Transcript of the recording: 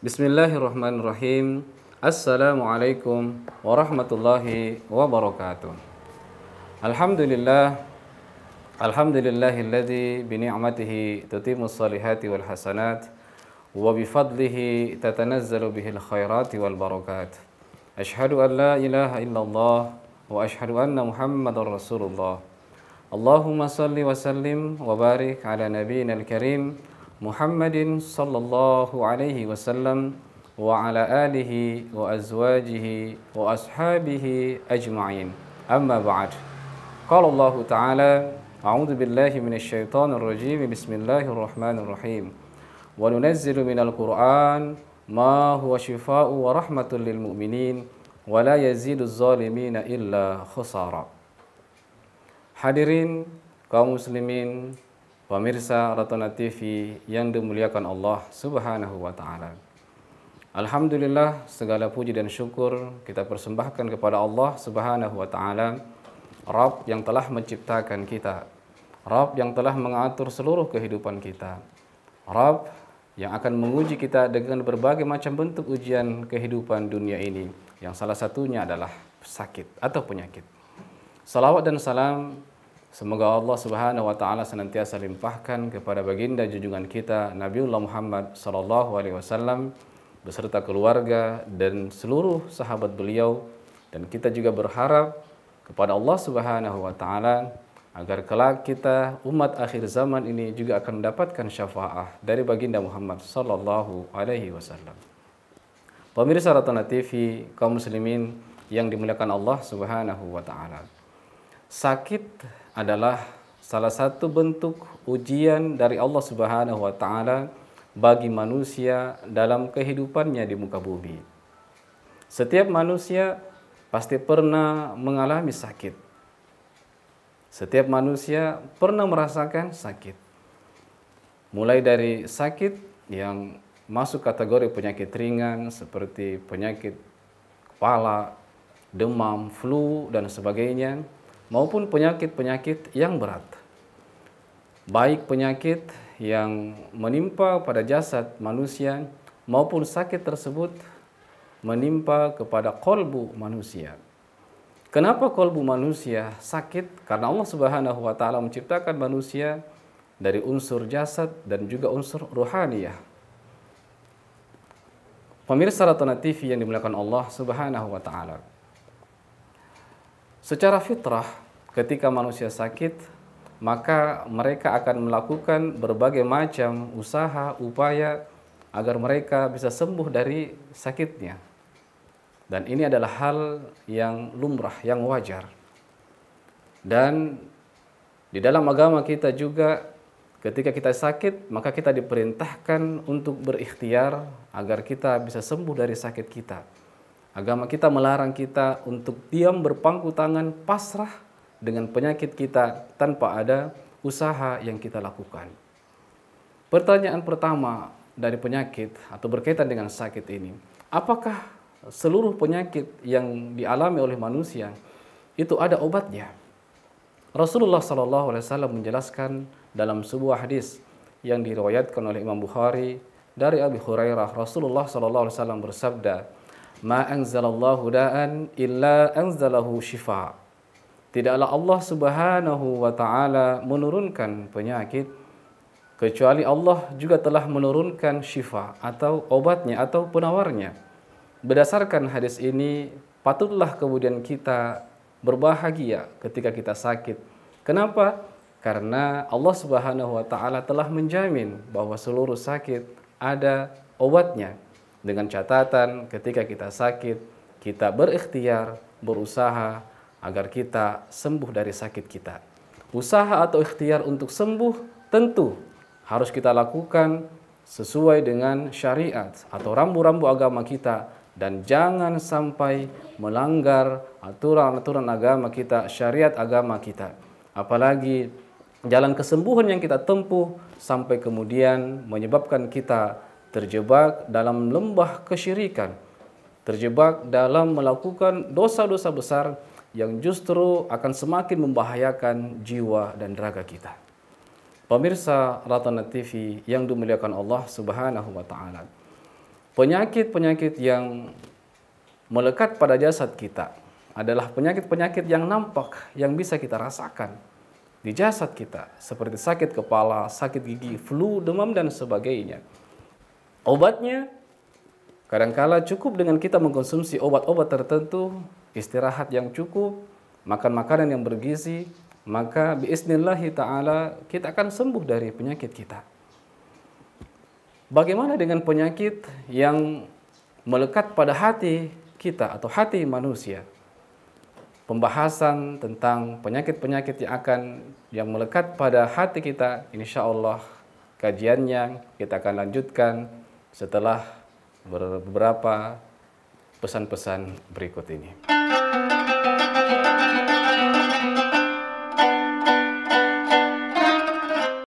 Bismillahirrahmanirrahim. Assalamualaikum warahmatullahi wabarakatuh. Alhamdulillah. Alhamdulillahilladzi bi ni'matihi tatimmus salihati wal hasanat wa bi fadlihi tatanazzalu bihil khairati wal barakat. Asyhadu an la ilaha illallah wa asyhadu anna Muhammadar Rasulullah. Allahumma salli wa sallim wa barik ala nabiyyina al-karim Muhammadin sallallahu alaihi wasallam wa ala alihi wa azwajihi wa ashabihi ajma'in. Amma ba'd. Qala Allah Ta'ala, a'udzu billahi minasy syaithanir rajim. Bismillahirrahmanirrahim. Wa nunazzilu minal Qur'an ma huwa syifaa'un wa rahmatun lil mu'minin wa la yaziduz zalimina illa khusara. Hadirin kaum muslimin, pemirsa Ratona TV yang dimuliakan Allah Subhanahu wa Ta'ala. Alhamdulillah, segala puji dan syukur kita persembahkan kepada Allah Subhanahu wa Ta'ala, Rabb yang telah menciptakan kita, Rabb yang telah mengatur seluruh kehidupan kita, Rabb yang akan menguji kita dengan berbagai macam bentuk ujian kehidupan dunia ini, yang salah satunya adalah sakit atau penyakit. Salawat dan salam semoga Allah Subhanahu wa Ta'ala senantiasa limpahkan kepada baginda junjungan kita Nabiullah Muhammad sallallahu alaihi wasallam beserta keluarga dan seluruh sahabat beliau, dan kita juga berharap kepada Allah Subhanahu wa Ta'ala agar kelak kita umat akhir zaman ini juga akan mendapatkan syafaat dari baginda Muhammad sallallahu alaihi wasallam. Pemirsa Ratona TV, kaum muslimin yang dimuliakan Allah Subhanahu wa Ta'ala. Sakit adalah salah satu bentuk ujian dari Allah Subhanahu wa Ta'ala bagi manusia dalam kehidupannya di muka bumi. Setiap manusia pasti pernah mengalami sakit. Setiap manusia pernah merasakan sakit. Mulai dari sakit yang masuk kategori penyakit ringan seperti penyakit kepala, demam, flu, dan sebagainya, maupun penyakit-penyakit yang berat. Baik penyakit yang menimpa pada jasad manusia maupun sakit tersebut menimpa kepada kolbu manusia. Kenapa kolbu manusia sakit? Karena Allah Subhanahu wa Ta'ala menciptakan manusia dari unsur jasad dan juga unsur ruhaniyah. Pemirsa Ratona TV yang dimuliakan Allah Subhanahu wa Ta'ala. Secara fitrah, ketika manusia sakit, maka mereka akan melakukan berbagai macam usaha, upaya agar mereka bisa sembuh dari sakitnya. Dan ini adalah hal yang lumrah, yang wajar. Dan di dalam agama kita juga, ketika kita sakit, maka kita diperintahkan untuk berikhtiar agar kita bisa sembuh dari sakit kita. Agama kita melarang kita untuk diam berpangku tangan pasrah dengan penyakit kita tanpa ada usaha yang kita lakukan. Pertanyaan pertama dari penyakit atau berkaitan dengan sakit ini, apakah seluruh penyakit yang dialami oleh manusia itu ada obatnya? Rasulullah SAW menjelaskan dalam sebuah hadis yang diriwayatkan oleh Imam Bukhari dari Abi Hurairah, Rasulullah SAW bersabda, "Ma anzalallahu da'an illa anzalahu shifa." Tidaklah Allah Subhanahu wa Ta'ala menurunkan penyakit kecuali Allah juga telah menurunkan syifa atau obatnya atau penawarnya. Berdasarkan hadis ini, patutlah kemudian kita berbahagia ketika kita sakit. Kenapa? Karena Allah Subhanahu wa Ta'ala telah menjamin bahwa seluruh sakit ada obatnya. Dengan catatan ketika kita sakit, kita berikhtiar, berusaha agar kita sembuh dari sakit kita. Usaha atau ikhtiar untuk sembuh tentu harus kita lakukan sesuai dengan syariat atau rambu-rambu agama kita, dan jangan sampai melanggar aturan-aturan agama kita, syariat agama kita. Apalagi jalan kesembuhan yang kita tempuh sampai kemudian menyebabkan kita terjebak dalam lembah kesyirikan, terjebak dalam melakukan dosa-dosa besar yang justru akan semakin membahayakan jiwa dan raga kita. Pemirsa Ratona TV yang dimuliakan Allah Subhanahu wa Ta'ala, penyakit-penyakit yang melekat pada jasad kita adalah penyakit-penyakit yang nampak, yang bisa kita rasakan di jasad kita, seperti sakit kepala, sakit gigi, flu, demam, dan sebagainya. Obatnya, kadangkala cukup dengan kita mengkonsumsi obat-obat tertentu, istirahat yang cukup, makan makanan yang bergizi, maka biiznillahi ta'ala kita akan sembuh dari penyakit kita. Bagaimana dengan penyakit yang melekat pada hati kita atau hati manusia? Pembahasan tentang penyakit-penyakit yang melekat pada hati kita, insya Allah kajiannya kita akan lanjutkan setelah beberapa pesan-pesan berikut ini.